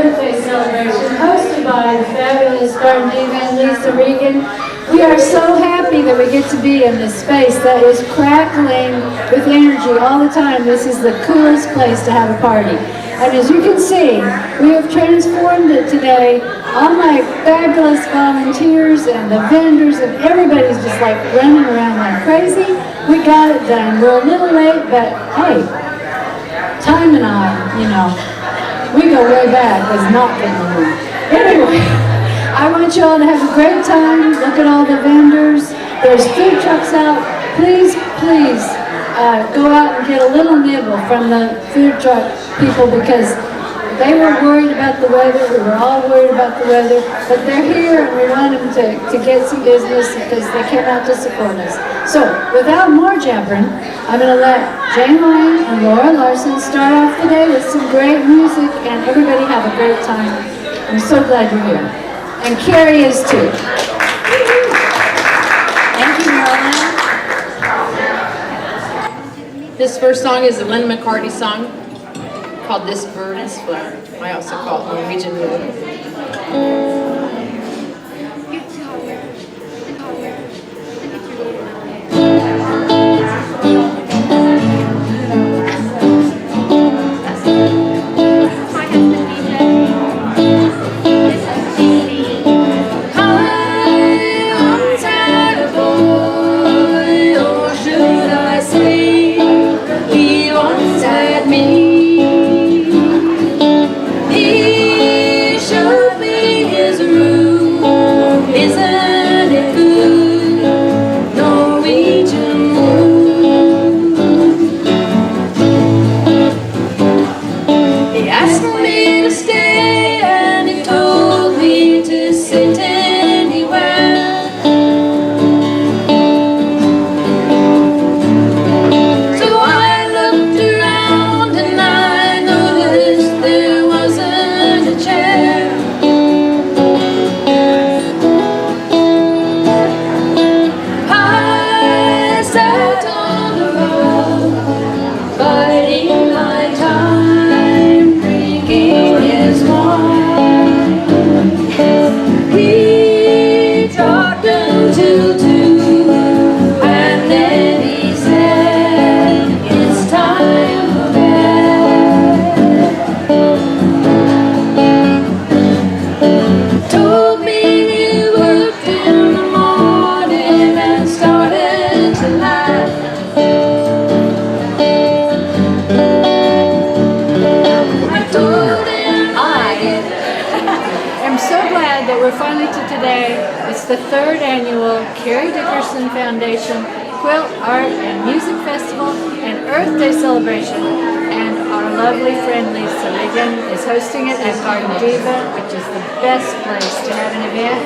Earth Day celebration hosted by the fabulous Garden Diva and Lisa Regan. We are so happy that we get to be in this space that is crackling with energy all the time. This is the coolest place to have a party. And as you can see, we have transformed it today. All my fabulous volunteers and the vendors and everybody's just like running around like crazy. We got it done. We're a little late, but hey, time and I, we go way back as not getting along. Anyway, I want you all to have a great time. Look at all the vendors. There's food trucks out. Please, please go out and get a little nibble from the food truck people because they were worried about the weather. We were all worried about the weather, but they're here and we want them to get some business because they came out to support us. So, without more jabbering, I'm going to let Jane Lyon and Laura Larson start off the day with some great music and everybody have a great time. I'm so glad you're here. And Carrie is too. Thank you, Marilyn. This first song is a Linda McCartney song called This Bird is Flown. I also call it Norwegian Wood. The third annual Carrie Dickerson Foundation Quilt Art and Music Festival and Earth Day celebration, and our lovely friend Lisa Regan is hosting it at Garden Diva, which is the best place to have an event.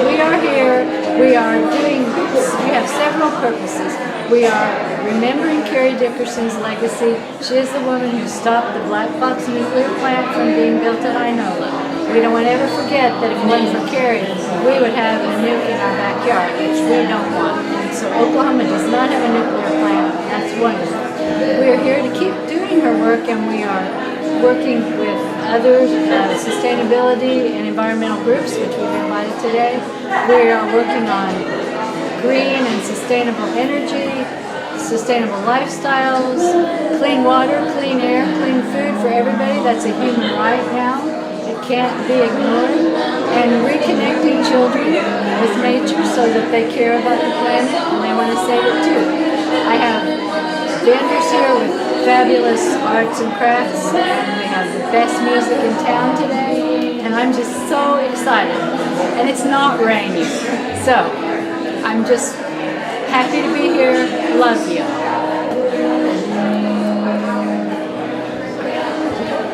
We are here, we have several purposes. We are remembering Carrie Dickerson's legacy. She is the woman who stopped the Black Fox nuclear plant from being built at Inola. We don't want to ever forget that if it wasn't for Carrie, we would have a nuke in our backyard, which we don't want. And so Oklahoma does not have a nuclear plant. That's wonderful. We are here to keep doing her work, and we are working with other sustainability and environmental groups, which we've invited today. We are working on green and sustainable energy, sustainable lifestyles, clean water, clean air, clean food for everybody. That's a human right now. Can't be ignored, and reconnecting children with nature so that they care about the planet and they want to save it too. I have vendors here with fabulous arts and crafts, and we have the best music in town today, and I'm just so excited. And it's not raining, so I'm just happy to be here. Love you.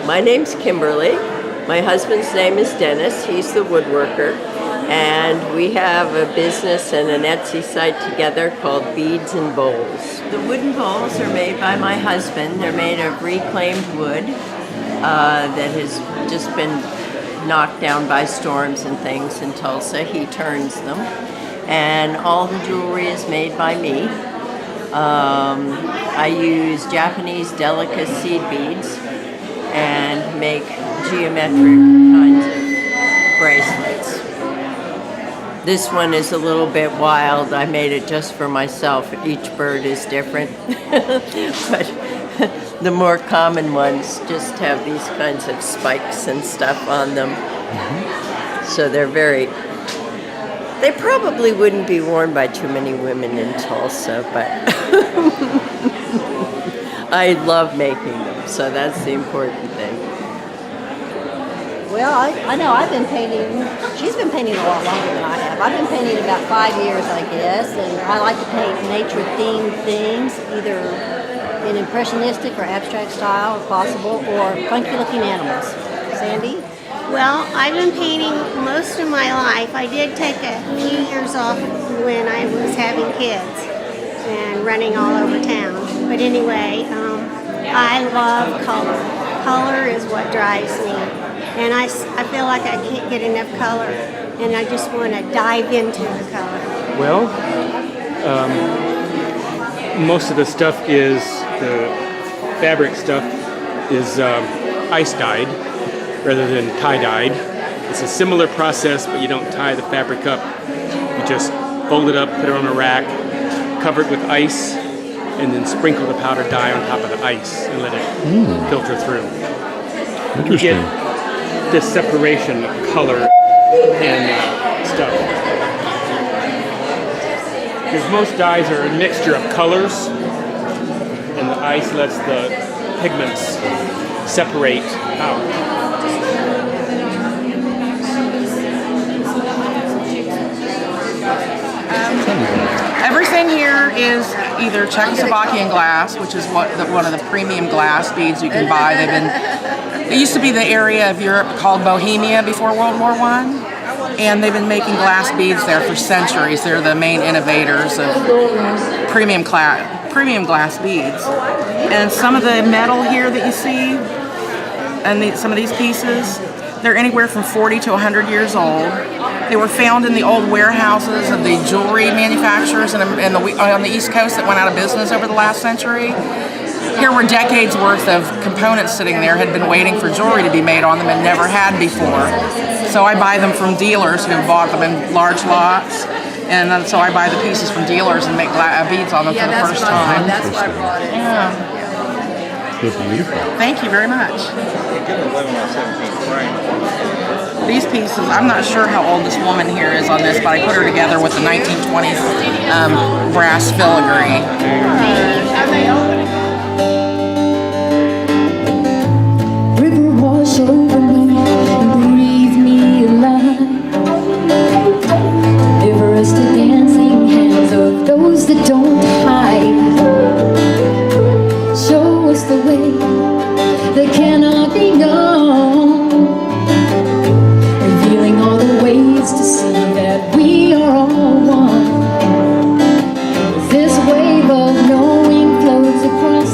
My name's Kimberly. My husband's name is Dennis. He's the woodworker, and we have a business and an Etsy site together called Beads and Bowls. The wooden bowls are made by my husband. They're made of reclaimed wood that has just been knocked down by storms and things in Tulsa. He turns them, and all the jewelry is made by me. I use Japanese delicacy beads and make geometric kinds of bracelets. This one is a little bit wild. I made it just for myself. Each bird is different. But the more common ones just have these kinds of spikes and stuff on them. So they probably wouldn't be worn by too many women in Tulsa, but I love making them, so that's the important thing. Well, I know I've been painting, she's been painting a lot longer than I have. I've been painting about 5 years, I guess, and I like to paint nature-themed things, either in impressionistic or abstract style, if possible, or funky-looking animals. Sandy? Well, I've been painting most of my life. I did take a few years off when I was having kids and running all over town. But anyway, I love color. Color is what drives me. And I feel like I can't get enough color, and I just want to dive into the color. Well, most of the stuff is, the fabric stuff is ice dyed rather than tie dyed. It's a similar process, but you don't tie the fabric up. You just fold it up, put it on a rack, cover it with ice, and then sprinkle the powder dye on top of the ice and let it filter through. Interesting. This separation of color and stuff. Because most dyes are a mixture of colors, and the ice lets the pigments separate out. Everything here is either Czechoslovakian glass, which is one of the premium glass beads you can buy. It used to be the area of Europe called Bohemia before World War I, and they've been making glass beads there for centuries. They're the main innovators of premium glass beads. And some of the metal here that you see, and some of these pieces, they're anywhere from 40 to 100 years old. They were found in the old warehouses of the jewelry manufacturers on the East Coast that went out of business over the last century. Here were decades worth of components sitting there, had been waiting for jewelry to be made on them and never had before. So I buy them from dealers who have bought them in large lots. And then, so I buy the pieces from dealers and make beads on them for the first time. That's why I brought it. Yeah. That's beautiful. Thank you very much. These pieces, I'm not sure how old this woman here is on this, but I put her together with the 1920s brass filigree. River wash over me and breathe me alive. Never rest the dancing hands of those that don't hide. Show us the way that cannot be known, revealing all the ways to see that we are all one. This wave of knowing flows across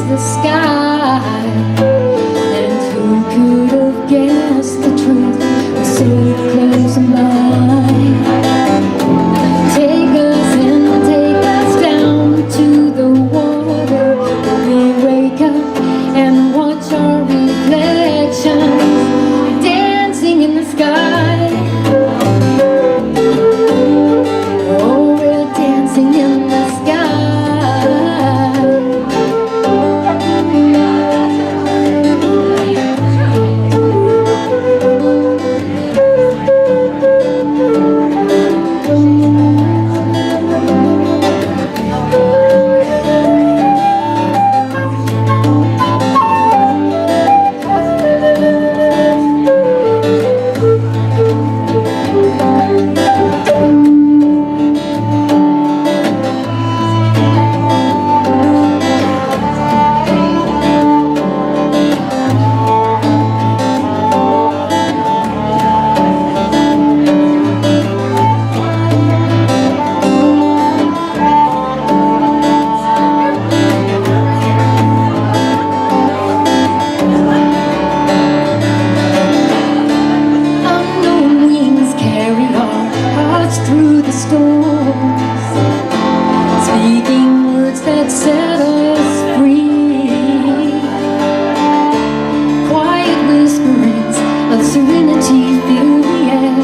and serenity fill the air.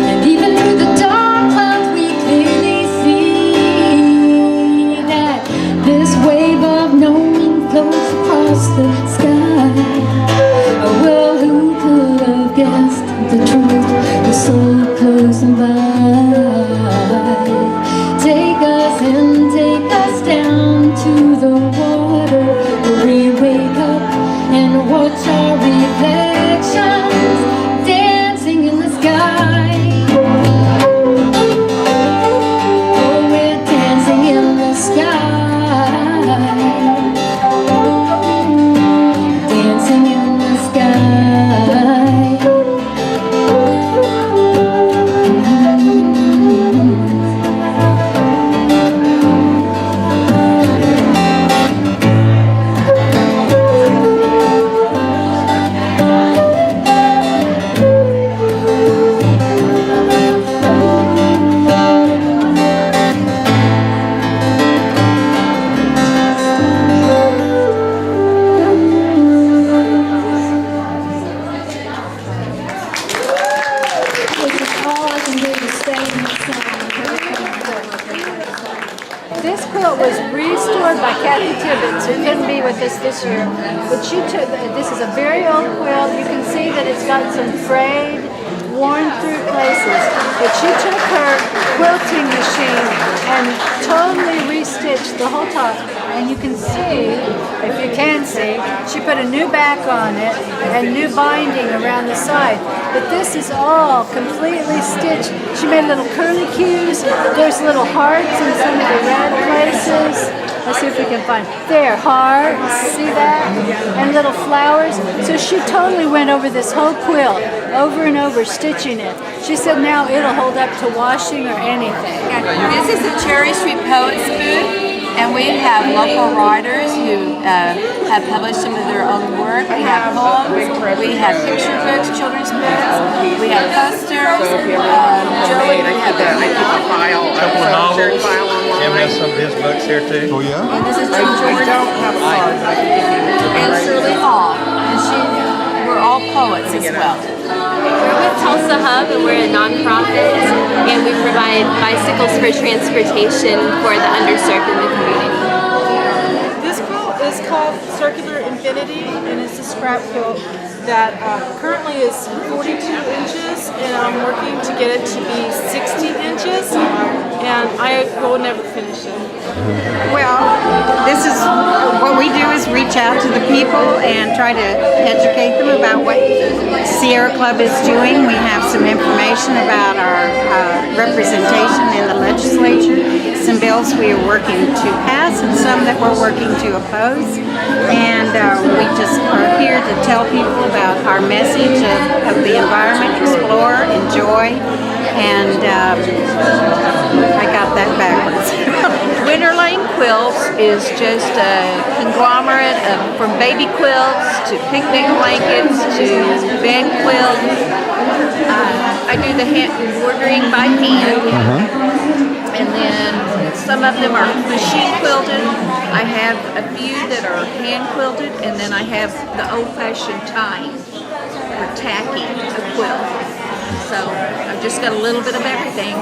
And even through the dark clouds we clearly see that this wave of knowing flows across the sky. Oh, well, who could have guessed the truth was so close and by? Take us and take us down to the water where we wake up and watch our reflections dancing in the sky. Oh, we're dancing in the sky, dancing in the sky. This quilt was restored by Kathy Tibbetts, who couldn't be with us this year. But she took, this is a very old quilt. You can see that it's got some frayed, worn through places. But she took her quilting machine and totally restitched the whole top. And you can see, if you can see, she put a new back on it and new binding around the side. But this is all completely stitched. She made little curly cues. There's little hearts in some of the red places. Let's see if we can find. There, hearts, see that? And little flowers. So she totally went over this whole quilt, over and over, stitching it. She said now it'll hold up to washing or anything. This is the Cherry Street Poets booth. And we have local writers who have published some of their own work. We have poems, we have picture books, children's books, we have posters. Joey, we have I keep a file, couple of novels. file online. Jim has some of his books here too. Oh yeah? And this is I George don't have a card, but I can give you it. and Shirley Hall. And we're all poets as well. We're with Tulsa Hub, and we're a nonprofit, and we provide bicycles for transportation for the underserved in the community. This quilt is called Circular Infinity, and it's a scrap quilt that currently is 42 inches, and I'm working to get it to be 60 inches, and I will never finish it. Well, this is what we do is reach out to the people and try to educate them about what Sierra Club is doing. We have some information about our representation in the legislature, some bills we are working to pass and some that we're working to oppose. And we just are here to tell people about our message of the environment, explore, enjoy, and I got that backwards. Winterlane Quilts is just a conglomerate of from baby quilts to picnic blankets to bed quilts. I do the hand embroidering by hand, and then some of them are machine quilted. I have a few that are hand quilted, and then I have the old-fashioned tying or tacking a quilt. So I've just got a little bit of everything.